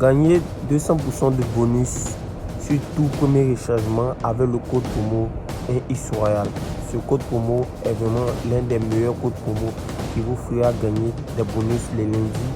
Gagnez 200% de bonus sur tout premier rechargement avec le code promo 1x Royal. Ce code promo est vraiment l'un des meilleurs codes promo qui vous fera gagner des bonus les lundis,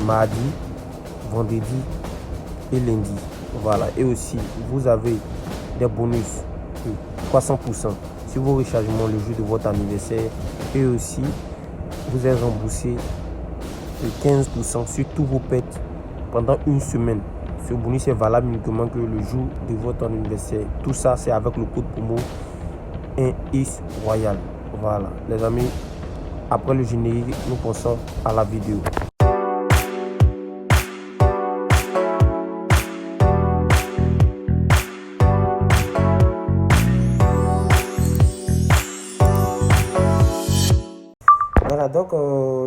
mardis, vendredis et lundi. Voilà. Et aussi, vous avez des bonus de 300% sur vos rechargements le jour de votre anniversaire. Et aussi, vous êtes remboursé de 15% sur tous vos pets pendant une semaine. Ce bonus est valable uniquement que le jour de votre anniversaire. Tout ça, c'est avec le code promo 1x Royal. Voilà, les amis, après le générique, nous passons à la vidéo. Voilà, donc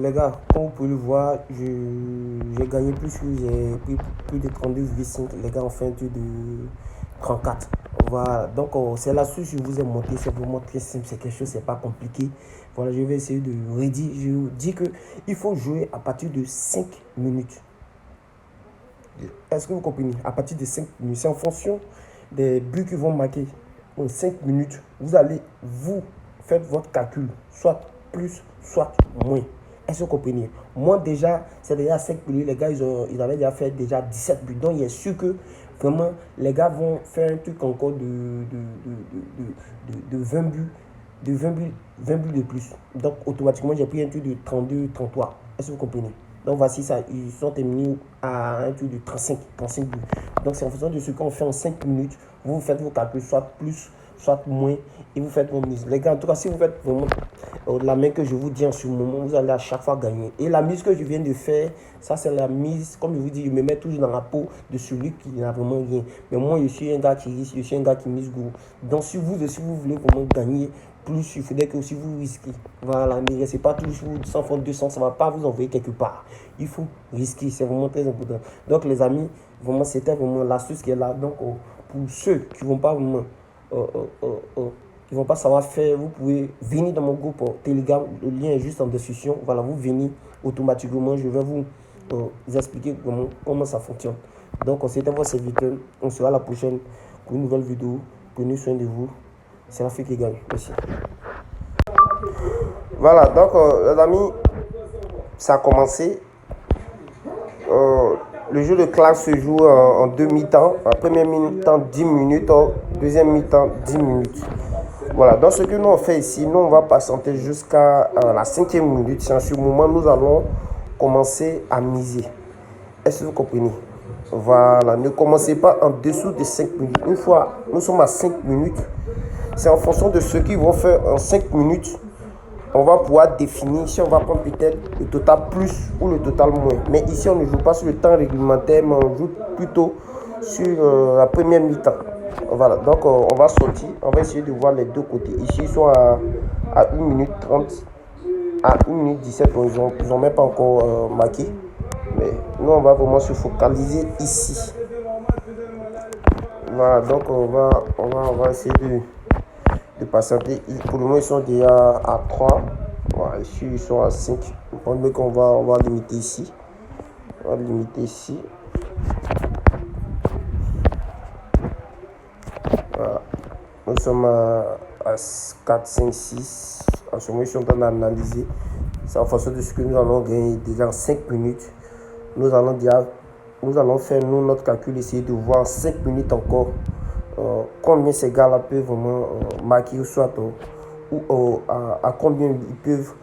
les gars, comme vous pouvez le voir, j'ai gagné plus que j'ai pris plus de 32,5. Les gars ont fait un tour de 34. Voilà, donc c'est l'astuce que je vous ai montré, c'est vraiment très simple, c'est quelque chose, c'est pas compliqué. Voilà, je vais essayer de redire. Je vous dis que il faut jouer à partir de 5 minutes. Est-ce que vous comprenez? À partir de 5 minutes, c'est en fonction des buts qui vont marquer. En 5 minutes, vous allez, vous faites votre calcul, soit plus, soit moins. Est-ce que vous comprenez? Moi, déjà, c'est déjà 5 minutes. Les gars, ils avaient déjà fait déjà 17 buts. Donc, il est sûr que vraiment, les gars vont faire un truc encore de 20 buts. De 20 buts de plus. Donc, automatiquement, j'ai pris un truc de 32, 33. Est-ce que vous comprenez? Donc, voici ça. Ils sont terminés à un truc de 35 buts. Donc, c'est en fonction de ce qu'on fait en 5 minutes. Vous faites vos calculs, soit plus, soit moins. Et vous faites vos mises. Les gars, en tout cas, si vous faites vraiment la main que je vous dis en ce moment, vous allez à chaque fois gagner. Et la mise que je viens de faire, ça, c'est la mise, comme je vous dis, je me mets toujours dans la peau de celui qui n'a vraiment rien. Mais moi, je suis un gars qui risque, je suis un gars qui mise gros. Donc, si vous voulez vraiment gagner plus, il faudrait que aussi vous risquez. Voilà, ne restez pas toujours 100 fois 200, ça ne va pas vous envoyer quelque part. Il faut risquer, c'est vraiment très important. Donc, les amis, vraiment, c'était vraiment l'astuce qui est là. Donc, pour ceux qui ne vont pas vraiment ils vont pas savoir faire, vous pouvez venir dans mon groupe Telegram, le lien est juste en description. Voilà, vous venez automatiquement, je vais vous expliquer comment ça fonctionne. Donc, c'était votre serviteur, on sera à la prochaine pour une nouvelle vidéo. Prenez soin de vous, c'est l'Afrique qui gagne. Merci. Voilà, donc les amis, ça a commencé. Le jeu de classe se joue en deux mi-temps. En première mi-temps, 10 minutes. Deuxième mi-temps, 10 minutes. Voilà, donc ce que nous on fait ici, nous on va patienter jusqu'à la 5e minute. C'est en ce moment nous allons commencer à miser. Est-ce que vous comprenez? Voilà, ne commencez pas en dessous de 5 minutes. Une fois nous sommes à 5 minutes, c'est en fonction de ce qu'ils vont faire en 5 minutes. On va pouvoir définir si on va prendre peut-être le total plus ou le total moins. Mais ici, on ne joue pas sur le temps réglementaire, mais on joue plutôt sur la première mi-temps. Voilà, donc on va sortir, on va essayer de voir les deux côtés. Ici, ils sont à 1 minute 30, à 1 minute 17, bon, ils n'ont même pas encore marqué. Mais nous, on va vraiment se focaliser ici. Voilà, donc on va essayer de patienter. Pour le moment, ils sont déjà à 3. Voilà, ici, ils sont à 5. On va limiter ici. On va limiter ici. Voilà. Nous sommes à 4, 5, 6. En ce moment, ils sont en train d'analyser. C'est en fonction de ce que nous allons gagner déjà en 5 minutes. Nous allons faire notre calcul, essayer de voir 5 minutes encore. Combien ces gars-là peuvent vraiment marquer, soit ou à combien ils peuvent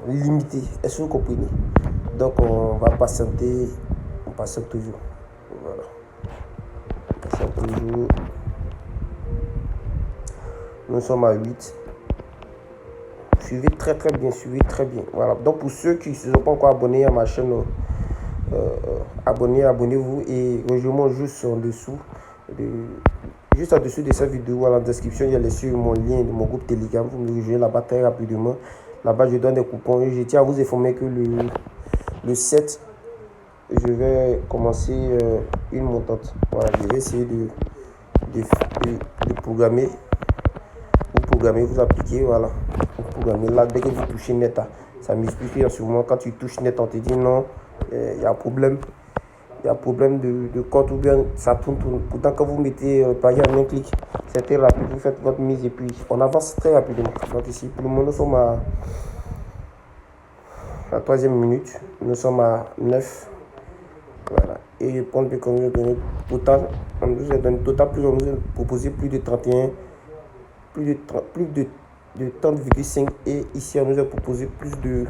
limiter. Est-ce que vous comprenez? Donc on va patienter, on patiente toujours. Voilà. On patiente toujours. Nous sommes à 8. Suivez très bien, suivez très bien. Voilà. Donc pour ceux qui ne se sont pas encore abonnés à ma chaîne, abonnez-vous et rejoignez-moi juste en dessous. Juste en dessous de cette vidéo, à la description, il y a laissé mon lien de mon groupe Telegram. Vous me rejoignez là-bas très rapidement. Là-bas, je donne des coupons. Et je tiens à vous informer que le 7, je vais commencer une montante. Voilà, je vais essayer de programmer. Vous programmez, vous appliquez, voilà. Vous programmez là, dès que vous touchez net, ça m'explique en ce moment. Quand tu touches net, on te dit non, il y a un problème. il y a problème de code ou bien ça tourne. Pourtant, quand vous mettez le palier en un clic, c'est très rapide. Vous faites votre mise et puis on avance très rapidement. Donc ici, pour le moment, nous sommes à la 3e minute. Nous sommes à 9. Voilà. Et je prends le qu'on nous a donné total. On nous a donné total, plus on nous a proposé plus de 31, plus de 30,5. Et ici, on nous a proposé plus de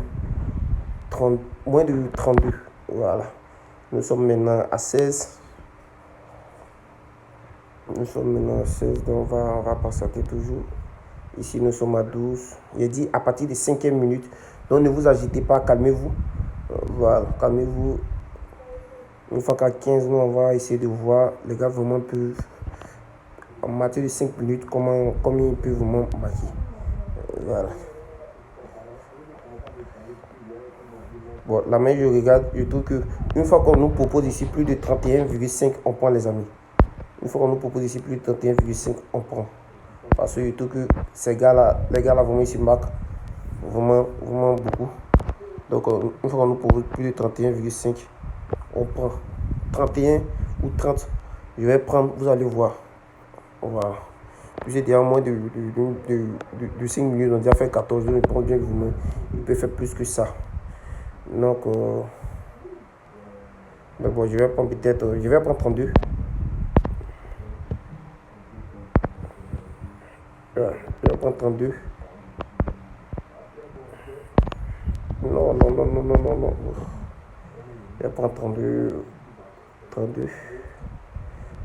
30, moins de 32. Voilà. Nous sommes maintenant à 16. Nous sommes maintenant à 16, donc on va patienter toujours. Ici, nous sommes à 12. Il a dit à partir de 5e minute. Donc, ne vous agitez pas, calmez-vous. Voilà, calmez-vous. Une fois qu'à 15, nous, on va essayer de voir les gars vraiment peuvent, en matière de 5 minutes, combien ils peuvent vraiment marquer. Voilà. Bon, la main, je regarde, je trouve que une fois qu'on nous propose ici plus de 31,5, on prend les amis. Une fois qu'on nous propose ici plus de 31,5, on prend. Parce que je trouve que ces gars-là, les gars-là, vraiment, ici marquent vraiment, vraiment beaucoup. Donc, une fois qu'on nous propose plus de 31,5, on prend 31 ou 30. Je vais prendre, vous allez voir. Voilà. J'ai déjà moins de 5 minutes, on a déjà fait 14 heures. Je prends bien que vous, il peut faire plus que ça. Donc, mais bon, je vais prendre peut-être, je vais prendre 32. Ouais, je vais prendre 32. Non. Je vais prendre 32. 32. Il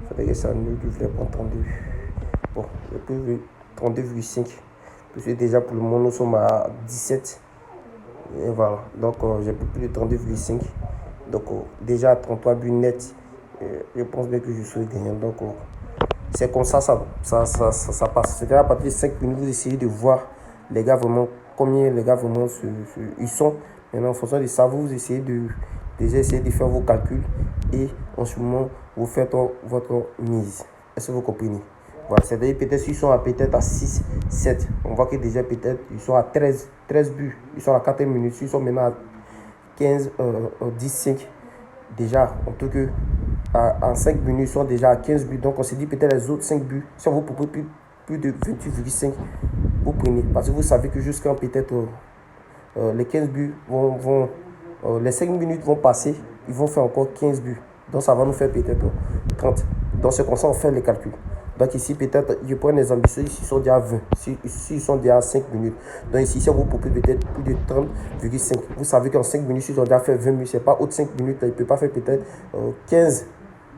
faudrait que ça annule, je vais prendre 32. Bon, je peux 32,5. Parce que déjà pour le moment, nous sommes à 17. Et voilà. Donc, j'ai plus de 32,5. Donc, déjà à 33 buts net, je pense bien que je serai gagnant. Donc, c'est comme ça passe. C'est à partir de 5 minutes, vous essayez de voir les gars vraiment, combien les gars vraiment ils sont. Maintenant, en fonction de ça, vous essayez de faire vos calculs et en ce moment, vous faites votre mise. Est-ce que vous comprenez? Voilà, c'est-à-dire peut-être s'ils sont peut-être à 6, 7, on voit que déjà peut-être ils sont à 13 buts. Ils sont à 4 minutes, s'ils sont maintenant à 15, 10, 5. Déjà, en tout cas, en 5 minutes, ils sont déjà à 15 buts. Donc, on se dit peut-être les autres 5 buts. Si on vous propose plus de 28,5, vous prenez. Parce que vous savez que jusqu'à peut-être les 15 buts les 5 minutes vont passer. Ils vont faire encore 15 buts. Donc, ça va nous faire peut-être 30. Donc, c'est comme ça on fait les calculs. Donc, ici, peut-être, je prends les ambitieux. Ici, ils sont déjà à 20. Ici, ils sont déjà à 5 minutes. Donc, ici, si on vous propose peut-être plus de 30,5. Vous savez qu'en 5 minutes, ils ont déjà fait 20 minutes. Ce n'est pas autre 5 minutes. Là, il ne peut pas faire peut-être 15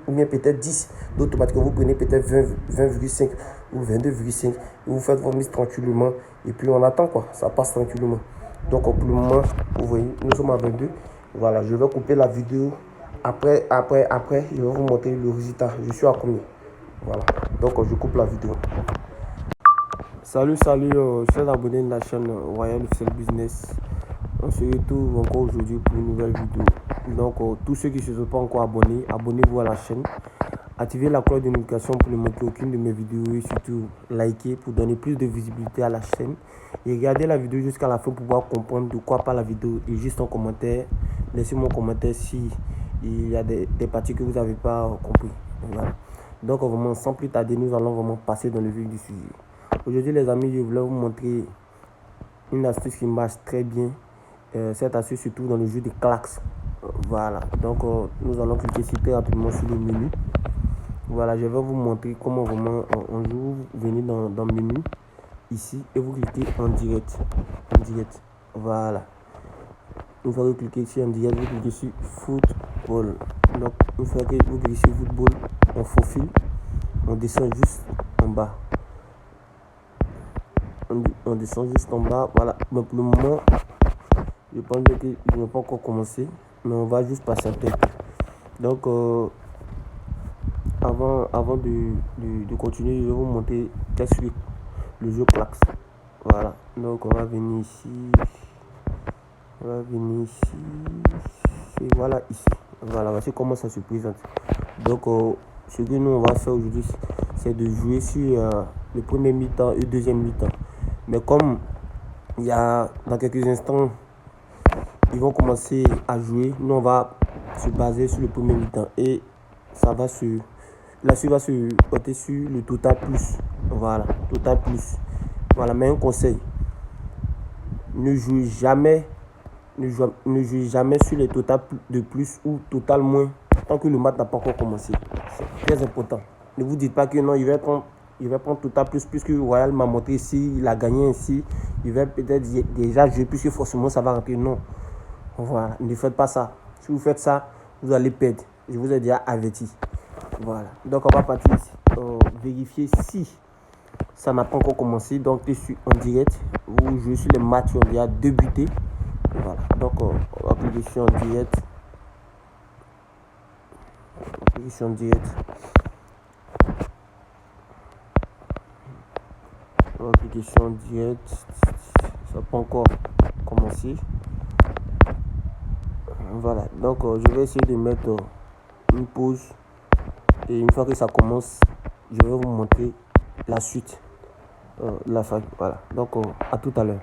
ou bien peut-être 10. Donc, automatiquement, vous prenez peut-être 20,5 ou 22,5. Vous faites votre mise tranquillement. Et puis, on attend quoi. Ça passe tranquillement. Donc, pour le moment, vous voyez, nous sommes à 22. Voilà, je vais couper la vidéo. Après, je vais vous montrer le résultat. Je suis à combien? Voilà, donc je coupe la vidéo. Salut, chers abonnés de la chaîne Royal Officiel Business. On se retrouve encore aujourd'hui pour une nouvelle vidéo. Donc, tous ceux qui ne se sont pas encore abonnés, abonnez-vous à la chaîne. Activez la cloche de notification pour ne manquer aucune de mes vidéos et surtout likez pour donner plus de visibilité à la chaîne. Et regardez la vidéo jusqu'à la fin pour pouvoir comprendre de quoi parle la vidéo. Et juste en commentaire, laissez-moi un commentaire si il y a des parties que vous n'avez pas compris. Voilà. Donc, vraiment, sans plus tarder, nous allons vraiment passer dans le vif du sujet. Aujourd'hui, les amis, je voulais vous montrer une astuce qui marche très bien. Cette astuce se trouve dans le jeu de Clax. Voilà. Donc, nous allons cliquer très rapidement sur le menu. Voilà, je vais vous montrer comment vraiment un jour vous venez dans le menu ici et vous cliquez en direct. Voilà. Une fois que vous cliquez ici en direct, vous cliquez sur football. Donc, une fois que vous cliquez sur football, on faufile, on descend juste en bas. On descend juste en bas. Voilà. Mais pour le moment, je pense que je n'ai pas encore commencé, mais on va juste patienter. Donc, avant de continuer, je vais vous montrer qu'est-ce que le jeu Clax. Voilà. Donc, on va venir ici. Et voilà ici. Voilà, voici comment ça se présente. Donc, ce que nous on va faire aujourd'hui, c'est de jouer sur le premier mi-temps et le deuxième mi-temps. Mais comme il y a dans quelques instants, ils vont commencer à jouer, nous on va se baser sur le premier mi-temps et ça va se, la suite va se porter sur le total plus. Voilà, total plus. Voilà, mais un conseil, ne jouez jamais, ne jouez jamais sur les total de plus ou total moins tant que le match n'a pas encore commencé. C'est très important. Ne vous dites pas que non, il va prendre total plus puisque Royal m'a montré ici, il a gagné ici, il va peut-être déjà jouer puisque forcément ça va rentrer. Non. Voilà, ne faites pas ça. Si vous faites ça, vous allez perdre. Je vous ai déjà averti. Voilà. Donc on va partir vérifier si ça n'a pas encore commencé. Donc je suis en direct. Vous jouez sur les matchs qui ont déjà débuté. Voilà. Donc on va cliquer sur en direct. On va cliquer sur en direct. On va cliquer sur en direct. Ça n'a pas encore commencé. Voilà. Donc je vais essayer de mettre une pause. Et une fois que ça commence, je vais vous montrer la suite. La fin. Voilà. Donc à tout à l'heure.